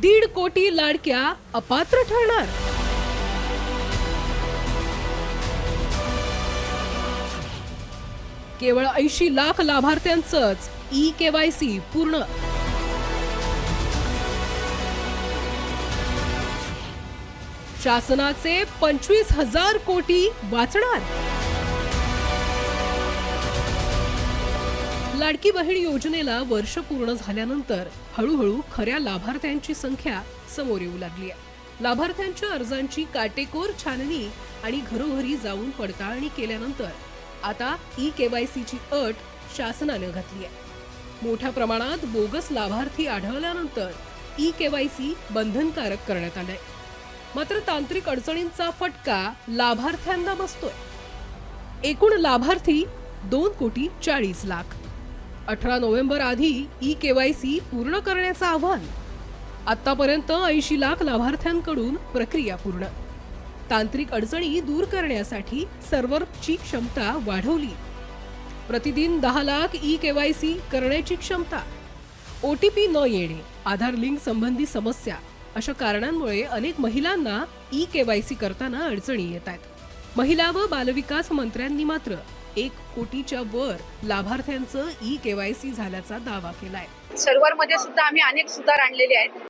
1.5 कोटी लाडक्या अपात्र ठरणार। केवळ 80 लाख लाभार्थ्यांचंच ई-केवायसी पूर्ण। शासनाचे 25,000 कोटी वाचणार। लाडकी बहीण योजनेला वर्ष पूर्ण झाल्यानंतर हळूहळू खऱ्या लाभार्थ्यांची संख्या समोर येऊ लागली आहे। लाभार्थ्यांच्या अर्जांची काटेकोर छाननी आणि घरोघरी जाऊन पडताळणी केल्यानंतर आता ई-केवायसीची अट शासनाने घातली आहे। मोठ्या प्रमाणात बोगस लाभार्थी आढळल्यानंतर ई-केवायसी बंधनकारक करण्यात आलंय। मात्र तांत्रिक अडचणींचा फटका लाभार्थ्यांना बसतोय। एकूण लाभार्थी 2,40,00,000। 18 नोव्हेंबर आधी ई-केवायसी पूर्ण करण्याचं आव्हान। आतापर्यंत 80 लाख लाभार्थ्यांकडून प्रक्रिया पूर्ण। तांत्रिक अडचणी दूर करण्यासाठी सर्व्हरची क्षमता वाढवली। प्रतिदिन 10 लाख ई-केवायसी करण्याची क्षमता। OTP न येणे, आधार लिंक संबंधी समस्या अशा कारणांमुळे अनेक महिलांना ई-केवायसी करताना अडचणी येत आहेत। महिला व बालविकास मंत्र्यांनी मात्र 1 कोटीच्या वर लाभार्थ्यांचं ई-केवायसी झाल्याचा दावा केलाय। सर्व्हरमध्ये सुद्धा आम्ही अनेक सुधार आणलेले आहेत।